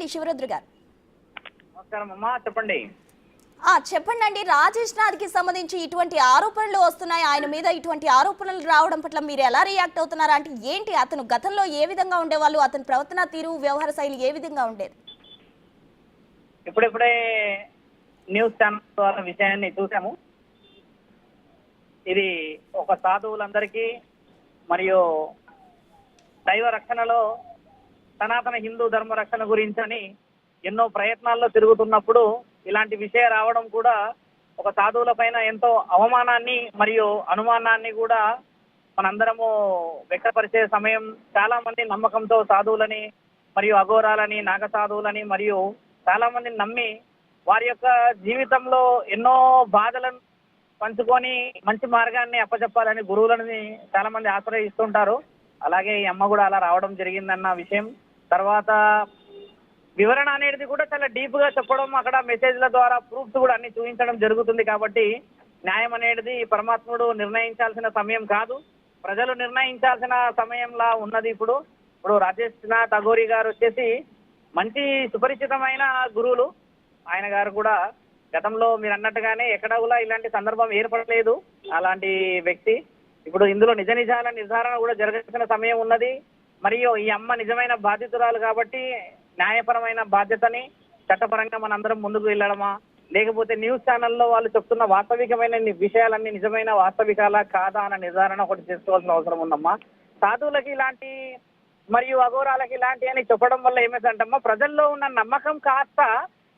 ఏంటి శివరుద్ర గారు? నమస్కారం అమ్మా, చెప్పండి. చెప్పండి అండి, రాజేష్ నాథ్కి సంబంధించి ఇటువంటి ఆరోపణలు వస్తున్నాయి. ఆయన మీద ఇటువంటి ఆరోపణలు రావడం పట్ల మీరు ఎలా రియాక్ట్ అవుతున్నారు? అంటే ఏంటి, అతను గతంలో ఏ విధంగా ఉండేవాళ్ళు, అతని ప్రవర్తన తీరు, వ్యవహార శైలి ఏ విధంగా ఉండేది? ఇప్పుడిప్పుడే న్యూస్ ఛానల్ ద్వారా విషయాన్ని చూసాము. ఇది ఒక సాధువులందరికీ మరియు దైవ రక్షణలో సనాతన హిందూ ధర్మ రక్షణ గురించని ఎన్నో ప్రయత్నాల్లో తిరుగుతున్నప్పుడు ఇలాంటి విషయం రావడం కూడా ఒక సాధువుల పైన ఎంతో అవమానాన్ని మరియు అనుమానాన్ని కూడా మనందరము వ్యక్తపరిచే సమయం. చాలా మంది నమ్మకంతో సాధువులని మరియు అఘోరాలని, నాగ సాధువులని మరియు చాలా మందిని నమ్మి వారి యొక్క జీవితంలో ఎన్నో బాధలను పంచుకొని మంచి మార్గాన్ని అప్పచెప్పాలని గురువులని చాలా మంది ఆశ్రయిస్తుంటారు. అలాగే ఈ అమ్మ కూడా అలా రావడం జరిగిందన్న విషయం. తర్వాత వివరణ అనేది కూడా చాలా డీప్ గా చెప్పడం, అక్కడ మెసేజ్ల ద్వారా ప్రూఫ్స్ కూడా అన్ని చూపించడం జరుగుతుంది. కాబట్టి న్యాయం అనేది పరమాత్ముడు నిర్ణయించాల్సిన సమయం కాదు, ప్రజలు నిర్ణయించాల్సిన సమయంలా ఉన్నది. ఇప్పుడు రాజేష్ నాథ్ అఘోరి గారు వచ్చేసి మంచి సుపరిచితమైన గురువులు. ఆయన గారు కూడా గతంలో మీరు అన్నట్టుగానే ఎక్కడ కూడా ఇలాంటి సందర్భం ఏర్పడలేదు అలాంటి వ్యక్తి. ఇప్పుడు ఇందులో నిజ నిజాల నిర్ధారణ కూడా జరగాల్సిన సమయం ఉన్నది. మరియు ఈ అమ్మ నిజమైన బాధితురాలు కాబట్టి న్యాయపరమైన బాధ్యతని చట్టపరంగా మనందరం ముందుకు వెళ్ళడమా, లేకపోతే న్యూస్ ఛానల్లో వాళ్ళు చెప్తున్న వాస్తవికమైన విషయాలన్నీ నిజమైన వాస్తవికాలా కాదా అన్న నిర్ధారణ ఒకటి చేసుకోవాల్సిన అవసరం ఉందమ్మా. సాధువులకి ఇలాంటి మరియు అఘోరాలకి ఇలాంటి అని చెప్పడం వల్ల ఏమైందంటమ్మా, ప్రజల్లో ఉన్న నమ్మకం కాస్త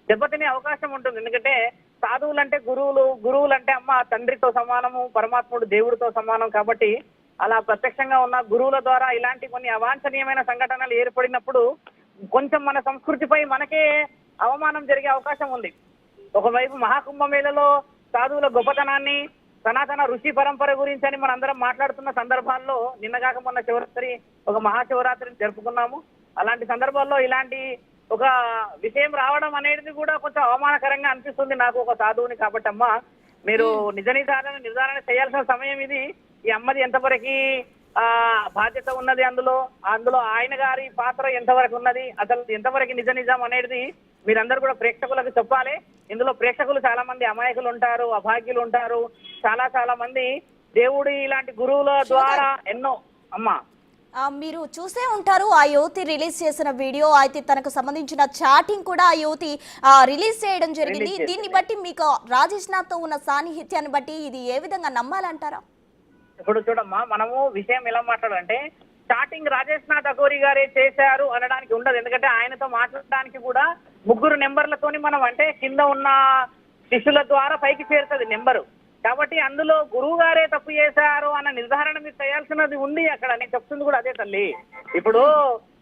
దెబ్బతినే అవకాశం ఉంటుంది. ఎందుకంటే సాధువులు అంటే గురువులు అంటే అమ్మ తండ్రితో సమానము, పరమాత్ముడు దేవుడితో సమానం. కాబట్టి అలా ప్రత్యక్షంగా ఉన్న గురువుల ద్వారా ఇలాంటి కొన్ని అవాంఛనీయమైన సంఘటనలు ఏర్పడినప్పుడు కొంచెం మన సంస్కృతిపై మనకే అవమానం జరిగే అవకాశం ఉంది. ఒకవైపు మహాకుంభమేళలో సాధువుల గొప్పతనాన్ని, సనాతన ఋషి పరంపర గురించి అని మనందరం మాట్లాడుతున్న సందర్భాల్లో నిన్నగాక మొన్న శివరాత్రి ఒక మహాశివరాత్రిని జరుపుకున్నాము. అలాంటి సందర్భాల్లో ఇలాంటి ఒక విషయం రావడం అనేది కూడా కొంచెం అవమానకరంగా అనిపిస్తుంది నాకు ఒక సాధువుని. కాబట్టి అమ్మ, మీరు నిజ నిర్ధారణ చేయాల్సిన సమయం ఇది. ఈ అమ్మది ఎంతవరకు బాధ్యత ఉన్నది, అందులో ఆయన గారి పాత్ర ఎంతవరకు ఉన్నది, అసలు ఎంతవరకు నిజం అనేది మీరందరూ కూడా ప్రేక్షకులకు చెప్పాలి. ఇందులో ప్రేక్షకులు చాలా మంది అమాయకులు ఉంటారు, అభాగ్యులు ఉంటారు. చాలా మంది దేవుడి ఇలాంటి గురువుల ద్వారా ఎన్నో అమ్మ మీరు చూసే ఉంటారు, ఆ యువతి రిలీజ్ చేసిన వీడియో అయితే తనకు సంబంధించిన చాటింగ్ కూడా ఆ యువతి రిలీజ్ చేయడం జరిగింది. దీన్ని బట్టి మీకు రాజేష్ నాథ్ తో ఉన్న సాన్నిహిత్యాన్ని బట్టి ఇది ఏ విధంగా నమ్మాలంటారా? ఇప్పుడు చూడమ్మా, మనము విషయం ఎలా మాట్లాడాలంటే స్టార్టింగ్ రాజేష్ నాథ్ అఘోరి గారే చేశారు అనడానికి ఉండదు. ఎందుకంటే ఆయనతో మాట్లాడడానికి కూడా 3 నెంబర్లతోని మనం అంటే కింద ఉన్న శిష్యుల ద్వారా పైకి చేరుతుంది నెంబరు. కాబట్టి అందులో గురువు గారే తప్పు చేశారు అన్న నిర్ధారణ మీరు చేయాల్సినది ఉంది. అక్కడ నేను చెప్తుంది కూడా అదే తల్లి. ఇప్పుడు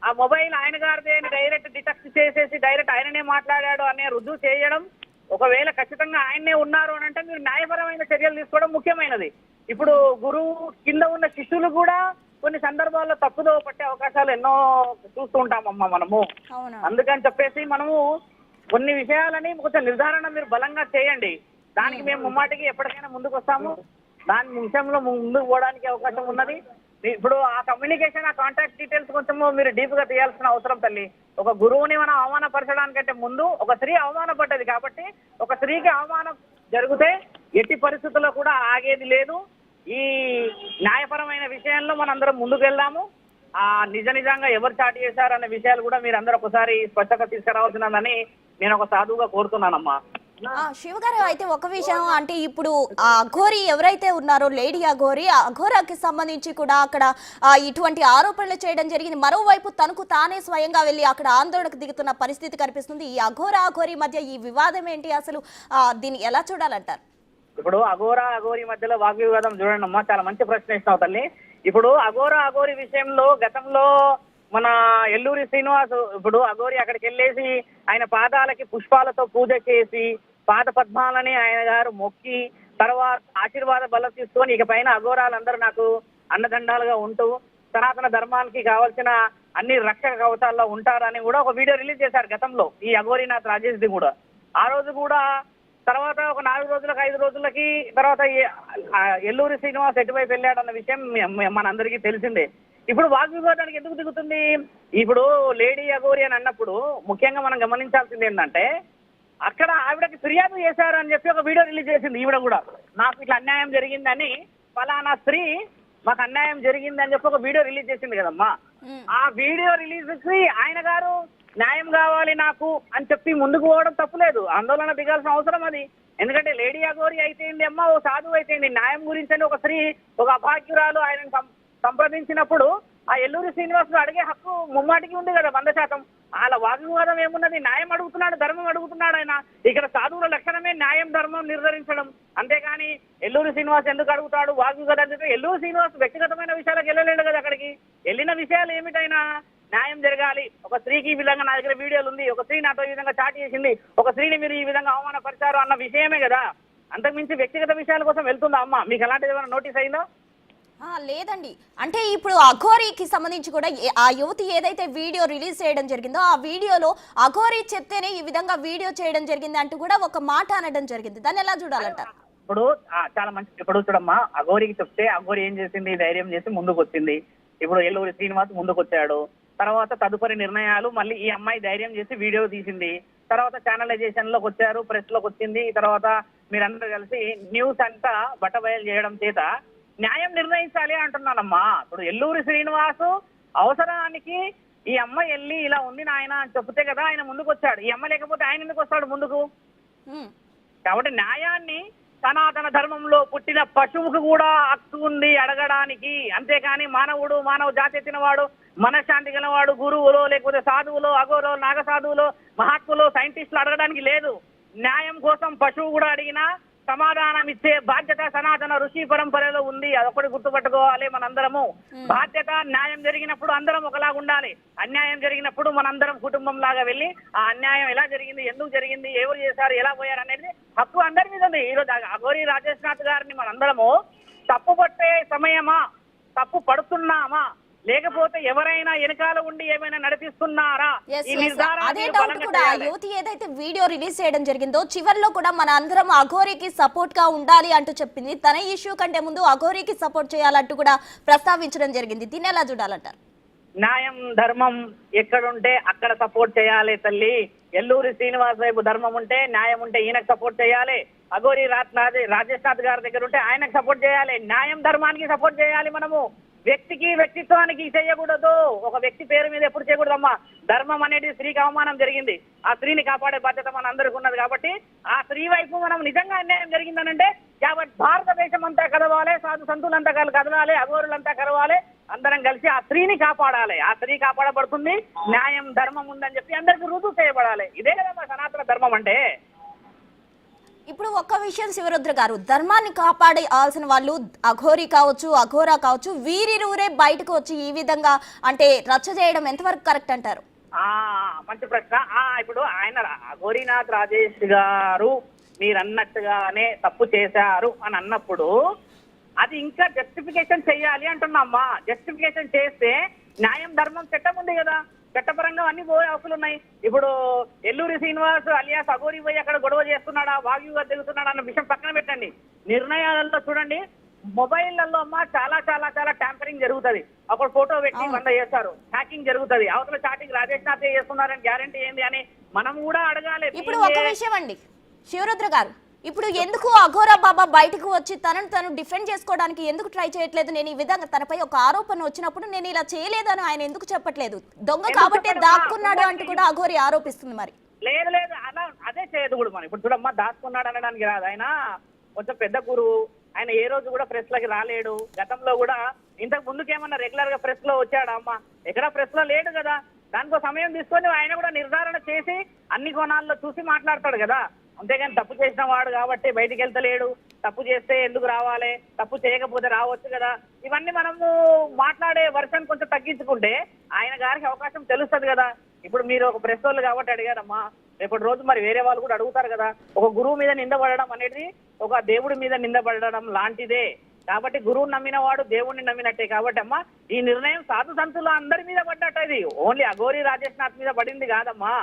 ఆ మొబైల్ ఆయన గారిదే అని డైరెక్ట్ డిటెక్ట్ చేసేసి డైరెక్ట్ ఆయననే మాట్లాడాడు అనే రుజువు చేయడం, ఒకవేళ ఖచ్చితంగా ఆయనే ఉన్నారు అని అంటే మీరు న్యాయపరమైన చర్యలు తీసుకోవడం ముఖ్యమైనది. ఇప్పుడు గురువు కింద ఉన్న శిష్యులు కూడా కొన్ని సందర్భాల్లో తప్పుదో పట్టే అవకాశాలు ఎన్నో చూస్తూ ఉంటామమ్మా మనము. అందుకని చెప్పేసి మనము కొన్ని విషయాలని కొంచెం నిర్ధారణ మీరు బలంగా చేయండి. దానికి మేము ముమ్మాటికి ఎప్పటికైనా ముందుకు వస్తాము. దాని విషయంలో ముందుకు పోవడానికి అవకాశం ఉన్నది. ఇప్పుడు ఆ కమ్యూనికేషన్, ఆ కాంటాక్ట్ డీటెయిల్స్ కొంచెం మీరు డీప్ గా తీయాల్సిన అవసరం తల్లి. ఒక గురువుని మనం అవమానపరచడానికంటే ముందు ఒక స్త్రీ అవమానపడ్డది కాబట్టి ఒక స్త్రీకి అవమానం జరిగితే ఎట్టి పరిస్థితుల్లో కూడా ఆగేది లేదు. ఈ న్యాయపరమైన విషయంలో మనందరం ముందుకు వెళ్దాము. ఆ నిజంగా ఎవరు చాటి చేశారు అనే విషయాలు కూడా మీరు అందరూ ఒకసారి స్పష్టత తీసుకురావాల్సిందని నేను ఒక సాధువుగా కోరుతున్నానమ్మా. శివ గారు, అయితే ఒక విషయం అంటే ఇప్పుడు ఆ అఘోరి ఎవరైతే ఉన్నారో లేడీ అఘోరి, అఘోరాకి సంబంధించి కూడా అక్కడ ఇటువంటి ఆరోపణలు చేయడం జరిగింది. మరోవైపు తనకు తానే స్వయంగా వెళ్ళి అక్కడ ఆందోళనకు దిగుతున్న పరిస్థితి కనిపిస్తుంది. ఈ అఘోరి మధ్య ఈ వివాదం ఏంటి, అసలు దీన్ని ఎలా చూడాలంటారు? ఇప్పుడు అఘోరి మధ్యలో వాగ్వివాదం చూడండి అమ్మా, చాలా మంచి ప్రశ్న ఇస్తావు తల్లి. ఇప్పుడు అఘోరి విషయంలో గతంలో మన ఎల్లూరి శ్రీనివాస్ ఇప్పుడు అఘోరి అక్కడికి వెళ్ళేసి ఆయన పాదాలకి పుష్పాలతో పూజ చేసి పాద పద్మాలని ఆయన గారు మొక్కి తర్వాత ఆశీర్వాద బలం తీసుకొని ఇక పైన అఘోరాలందరూ నాకు అన్నదండాలుగా ఉంటూ సనాతన ధర్మానికి కావాల్సిన అన్ని రక్షక కవచాల్లో ఉంటారని కూడా ఒక వీడియో రిలీజ్ చేశారు గతంలో ఈ అఘోరీనాథ్ రాజేష్ ది కూడా. ఆ రోజు కూడా తర్వాత ఒక 4 రోజులకు 5 రోజులకి తర్వాత ఎల్లూరి శ్రీనివాస్ ఎటువైపు వెళ్ళాడన్న విషయం మనందరికీ తెలిసిందే. ఇప్పుడు వాగ్వివాదానికి ఎందుకు దిగుతుంది? ఇప్పుడు లేడీ అఘోరి అని అన్నప్పుడు ముఖ్యంగా మనం గమనించాల్సింది ఏంటంటే అక్కడ ఆవిడకి ఫిర్యాదు చేశారు అని చెప్పి ఒక వీడియో రిలీజ్ చేసింది. ఈవిడ కూడా నాకు ఇట్లా అన్యాయం జరిగిందని, ఫలానా స్త్రీ మాకు అన్యాయం జరిగింది అని చెప్పి ఒక వీడియో రిలీజ్ చేసింది కదమ్మా. ఆ వీడియో రిలీజ్ కి ఆయన గారు న్యాయం కావాలి నాకు అని చెప్పి ముందుకు పోవడం తప్పులేదు, ఆందోళన దిగాల్సిన అవసరం అది. ఎందుకంటే లేడీ అఘోరి అయితేంది అమ్మా, ఓ సాధువు అయితేంది, న్యాయం గురించి ఒక స్త్రీ ఒక అభాగ్యురాలు ఆయన సంప్రదించినప్పుడు ఆ ఎల్లూరి శ్రీనివాసులు అడిగే హక్కు ముమ్మాటికి ఉంది కదా 100%. వాళ్ళ వాగ్వివాదం ఏమున్నది? న్యాయం అడుగుతున్నాడు, ధర్మం అడుగుతున్నాడు ఆయన. ఇక్కడ సాధువుల లక్షణమే న్యాయం ధర్మం నిర్ధారించడం, అంతేగాని ఎల్లూరి శ్రీనివాస్ ఎందుకు అడుగుతాడు వాగ్వివాదం? ఎల్లూరి శ్రీనివాస్ వ్యక్తిగతమైన విషయాలకు వెళ్ళలేడు కదా. అక్కడికి వెళ్ళిన విషయాలు ఏమిటైనా న్యాయం జరగాలి. ఒక స్త్రీకి ఈ విధంగా, నా దగ్గర వీడియోలు ఉంది, ఒక స్త్రీ నాతో ఈ విధంగా చాట్ చేసింది, ఒక స్త్రీని మీరు ఈ విధంగా అవమానపరిచారు అన్న విషయమే కదా. అంతకుమించి వ్యక్తిగత విషయాల కోసం వెళ్తుందా అమ్మ? మీకు అలాంటిది ఏమైనా నోటీస్ అయిందా? లేదండి. అంటే ఇప్పుడు అఘోరీకి సంబంధించి కూడా ఆ యువతి ఏదైతే వీడియో రిలీజ్ చేయడం జరిగిందో ఆ వీడియోలో అఘోరీ చెప్తేనే ఈ విధంగా వీడియో చేయడం జరిగింది అంటూ కూడా ఒక మాట అనడం జరిగింది. దాన్ని ఎలా చూడాలంటారు? ఇప్పుడు చాలా మంచి, ఇప్పుడు చూడమ్మా, అఘోరీకి చెప్తే అఘోరీ ఏం చేసింది? ధైర్యం చేసి ముందుకు వచ్చింది. ఇప్పుడు ఎల్లూరి శ్రీనివాస్ ముందుకు వచ్చాడు. తర్వాత తదుపరి నిర్ణయాలు మళ్ళీ ఈ అమ్మాయి ధైర్యం చేసి వీడియో తీసింది. తర్వాత ఛానలైజేషన్ లోకి వచ్చారు, ప్రెస్ లోకి వచ్చింది. తర్వాత మీరందరూ కలిసి న్యూస్ అంతా బట్టబయలు చేయడం చేత న్యాయం నిర్ణయించాలి అంటున్నానమ్మా. ఇప్పుడు ఎల్లూరి శ్రీనివాసు అవసరానికి ఈ అమ్మ వెళ్ళి ఇలా ఉంది నాయన అని చెప్తే కదా ఆయన ముందుకు వచ్చాడు. ఈ అమ్మ లేకపోతే ఆయన ఎందుకు వస్తాడు ముందుకు? కాబట్టి న్యాయాన్ని సనాతన ధర్మంలో పుట్టిన పశువుకు కూడా హక్కు ఉంది అడగడానికి. అంతేకాని మానవుడు, మానవ జాతి ఎత్తినవాడు, మనశ్శాంతి గలవాడు, గురువులో లేకపోతే సాధువులో, అఘోరో, నాగ సాధువులో, మహాత్ములో, సైంటిస్టులు అడగడానికి లేదు. న్యాయం కోసం పశువు కూడా అడిగినా సమాధానం ఇచ్చే బాధ్యత సనాతన ఋషి పరంపరలో ఉంది. అదొకటి గుర్తుపట్టుకోవాలి మనందరము. బాధ్యత, న్యాయం జరిగినప్పుడు అందరం ఒకలాగా ఉండాలి. అన్యాయం జరిగినప్పుడు మనందరం కుటుంబం లాగా వెళ్ళి ఆ అన్యాయం ఎలా జరిగింది, ఎందుకు జరిగింది, ఎవరు చేశారు, ఎలా పోయారు అనేది హక్కు అందరి మీద ఉంది. ఈరోజు అఘోరి రాజేష్నాథ్ గారిని మనందరము తప్పు పట్టే సమయమా, తప్పు పడుతున్నామా, లేకపోతే ఎవరైనా వెనకాల ఉండి ఏమైనా నడిపిస్తున్నారా? అదే డౌట్ కూడా యువతి ఏదైతే వీడియో రిలీజ్ చేయడం జరిగిందో చివర్లో కూడా మన అందరం అఘోరీకి సపోర్ట్ గా ఉండాలి అంటూ చెప్పింది. తన ఇష్యూ కంటే ముందు అఘోరీకి సపోర్ట్ చేయాలంటూ కూడా ప్రస్తావించడం జరిగింది. దీన్ని ఎలా చూడాలంటారు? న్యాయం ధర్మం ఎక్కడుంటే అక్కడ సపోర్ట్ చేయాలి తల్లి. ఎల్లూరి శ్రీనివాస్ వైపు ధర్మం ఉంటే, న్యాయం ఉంటే ఈయనకు సపోర్ట్ చేయాలి. అఘోరి రాజేష్నాథ్ గారి దగ్గర ఉంటే ఆయనకు సపోర్ట్ చేయాలి. న్యాయం ధర్మానికి సపోర్ట్ చేయాలి. మనము వ్యక్తికి వ్యక్తిత్వానికి చేయకూడదు. ఒక వ్యక్తి పేరు మీద ఎప్పుడు చేయకూడదమ్మా. ధర్మం అనేది స్త్రీకి అవమానం జరిగింది, ఆ స్త్రీని కాపాడే బాధ్యత మన అందరికీ ఉన్నది. కాబట్టి ఆ స్త్రీ వైపు మనం నిజంగా అన్యాయం జరిగిందనంటే కాబట్టి భారతదేశం అంతా కదవాలి, సాధు సంతులంతా కదలాలి, అఘోరులంతా కదవాలి, అందరం కలిసి ఆ స్త్రీని కాపాడాలి. ఆ స్త్రీ కాపాడబడుతుంది, న్యాయం ధర్మం ఉందని చెప్పి అందరికీ రుజువు చేయబడాలి. ఇదే కదా సనాతన ధర్మం అంటే. ఇప్పుడు ఒక్క విషయం శివరుద్ర గారు, ధర్మాన్ని కాపాడాల్సిన వాళ్ళు అఘోరి కావచ్చు, అఘోరా కావచ్చు, వీరిరువురే బయటకు వచ్చి ఈ విధంగా అంటే రచ్చ చేయడం ఎంతవరకు కరెక్ట్ అంటారు? మంచి ప్రశ్న. ఇప్పుడు ఆయన అఘోరీనాథ్ రాజేష్ గారు మీరు అన్నట్టుగానే తప్పు చేశారు అని అన్నప్పుడు అది ఇంకా జస్టిఫికేషన్ చెయ్యాలి అంటున్నామ్మా. జస్టిఫికేషన్ చేస్తే న్యాయం ధర్మం చట్టం ఉంది కదా, చట్టపరంగా అన్ని పోయే హక్కులు ఉన్నాయి. ఇప్పుడు ఎల్లూరి శ్రీనివాస్ అలియాస్ అఘోరి పోయి అక్కడ గొడవ చేస్తున్నాడా, వాగ్వివాదం దిగుతున్నాడా అన్న విషయం పక్కన పెట్టండి. నిర్ణయాలలో చూడండి, మొబైళ్లలో అమ్మా చాలా చాలా చాలా ట్యాంపరింగ్ జరుగుతుంది. ఒక ఫోటో పెట్టి 100 చేస్తారు, హ్యాకింగ్ జరుగుతుంది. అవతల చాటింగ్ రాజేష్నాథ్ చేస్తున్నారని గ్యారంటీ ఏంది అని మనం కూడా అడగాలి. ఇప్పుడు ఒక విషయం అండి శివరుద్ర గారు, ఇప్పుడు ఎందుకు అఘోరా బాబా బయటకు వచ్చి తను డిఫెండ్ చేసుకోవడానికి ఎందుకు ట్రై చేయట్లేదు? నేను ఈ విధంగా తనపై ఒక ఆరోపణ వచ్చినప్పుడు నేను ఇలా చేయలేదని ఆయన ఎందుకు చెప్పట్లేదు? దొంగ కాబట్టి దాక్కున్నాడు అంటూ కూడా అఘోరి ఆరోపిస్తుంది. మరి లేదు లేదు అలా అదే చేయదు కూడా. మనం ఇప్పుడు చూడమ్మా, దాక్కున్నాడు అనడానికి రాదు. ఆయన కొంచెం పెద్ద గురువు, ఆయన ఏ రోజు కూడా ప్రెస్ లకి రాలేడు. గతంలో కూడా ఇంతకు ముందుకేమన్నా రెగ్యులర్ గా ప్రెస్ లో వచ్చాడా అమ్మా? ఎక్కడ ప్రెస్ లో లేడు కదా. దానికో సమయం తీసుకొని ఆయన కూడా నిర్ధారణ చేసి అన్ని కోణాల్లో చూసి మాట్లాడతాడు కదా. అంతేగాని తప్పు చేసిన వాడు కాబట్టి బయటికి వెళ్తలేడు, తప్పు చేస్తే ఎందుకు రావాలి, తప్పు చేయకపోతే రావచ్చు కదా. ఇవన్నీ మనము మాట్లాడే వర్షన్ కొంచెం తగ్గించుకుంటే ఆయన గారికి అవకాశం తెలుస్తుంది కదా. ఇప్పుడు మీరు ఒక ప్రెస్ వాళ్ళు కాబట్టి అడిగారమ్మా, రేపటి రోజు మరి వేరే వాళ్ళు కూడా అడుగుతారు కదా. ఒక గురువు మీద నిందపడడం అనేది ఒక దేవుడి మీద నిందపడడం లాంటిదే. కాబట్టి గురువుని నమ్మిన వాడు దేవుణ్ణి నమ్మినట్టే. కాబట్టి అమ్మా, ఈ నిర్ణయం సాధు సంతులు అందరి మీద పడ్డట్టు. ఇది ఓన్లీ అఘోరి రాజేష్నాథ్ మీద పడింది కాదమ్మా.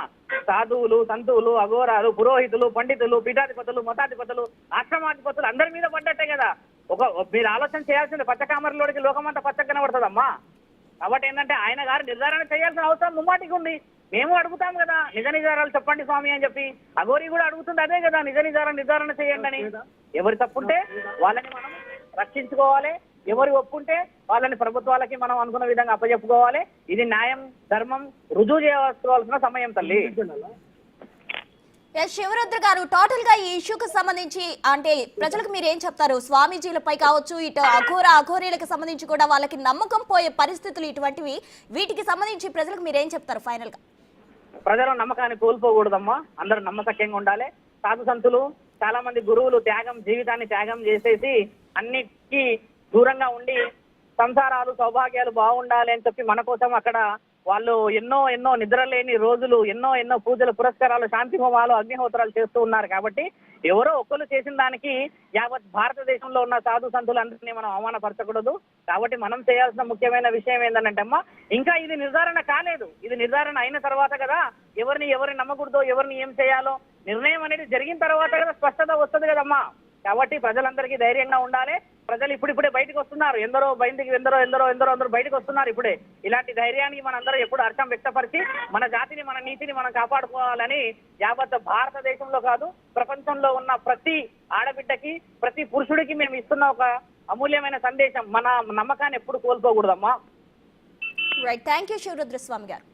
సాధువులు, సంతువులు, అఘోరాలు, పురోహితులు, పండితులు, పీఠాధిపతులు, మతాధిపతులు, ఆశ్రమాధిపతులు అందరి మీద పడ్డట్టే కదా. మీరు ఆలోచన చేయాల్సింది, పచ్చకామరలోడికి లోకమంతా పచ్చ కనబడుతుందమ్మా. కాబట్టి ఏంటంటే ఆయన గారు నిర్ధారణ చేయాల్సిన అవసరం ముమ్మాటికి ఉంది. మేము అడుగుతాం కదా, నిజ నిజారాలు చెప్పండి స్వామి అని చెప్పి. అఘోరి కూడా అడుగుతుంది అదే కదా, నిజ నిర్ధారణ చేయండి అని. ఎవరి తప్పుంటే వాళ్ళని మనం రక్షించుకోవాలి, ఎవరు ఒప్పుంటే వాళ్ళని ప్రభుత్వాలకి మనం అనుకున్న విధంగా అప్పచెప్పుకోవాలి. ఇది న్యాయం ధర్మం రుజువు చేసుకోవాల్సిన సమయం తల్లి. శివరుద్ర గారు, టోటల్ గా ఈ ఇష్యూకి సంబంధించి అంటే ప్రజలకు మీరు ఏం చెప్తారు? స్వామీజీలపై కావచ్చు, ఇటు అఘోరీలకు సంబంధించి కూడా వాళ్ళకి నమ్మకం పోయే పరిస్థితులు ఇటువంటివి, వీటికి సంబంధించి ప్రజలకు మీరు ఏం చెప్తారు ఫైనల్ గా? ప్రజల నమ్మకాన్ని కోల్పోకూడదమ్మా, అందరూ నమ్మసక్యంగా ఉండాలి. సాధు సంతులు చాలా మంది గురువులు జీవితాన్ని త్యాగం చేసేసి అన్నిటికీ దూరంగా ఉండి సంసారాలు సౌభాగ్యాలు బాగుండాలి అని చెప్పి మన కోసం అక్కడ వాళ్ళు ఎన్నో నిద్రలేని రోజులు, ఎన్నో పూజలు పురస్కారాలు, శాంతి హోమాలు, అగ్నిహోత్రాలు చేస్తూ ఉన్నారు. కాబట్టి ఎవరో ఒక్కరు చేసిన దానికి యావత్ భారతదేశంలో ఉన్న సాధు సంతులందరినీ మనం అవమానపరచకూడదు. కాబట్టి మనం చేయాల్సిన ముఖ్యమైన విషయం ఏంటంటే అమ్మా, ఇంకా ఇది నిర్ధారణ కాలేదు. ఇది నిర్ధారణ అయిన తర్వాత కదా ఎవరిని నమ్మకూడదో, ఎవరిని ఏం చేయాలో నిర్ణయం అనేది జరిగిన తర్వాత కదా స్పష్టత వస్తుంది కదమ్మా. కాబట్టి ప్రజలందరికీ ధైర్యంగా ఉండాలి. ప్రజలు ఇప్పుడిప్పుడే బయటకు వస్తున్నారు, ఎందరో బయటకు వస్తున్నారు ఇప్పుడే. ఇలాంటి ధైర్యానికి మనందరూ ఎప్పుడు హర్షం వ్యక్తపరిచి మన జాతిని, మన నీతిని మనం కాపాడుకోవాలని యావత్ భారతదేశంలో కాదు ప్రపంచంలో ఉన్న ప్రతి ఆడబిడ్డకి, ప్రతి పురుషుడికి మేము ఇస్తున్న ఒక అమూల్యమైన సందేశం, మన నమ్మకాన్ని ఎప్పుడు కోల్పోకూడదమ్మా. రైట్, థ్యాంక్ యూ శివరుద్ర స్వామి గారు.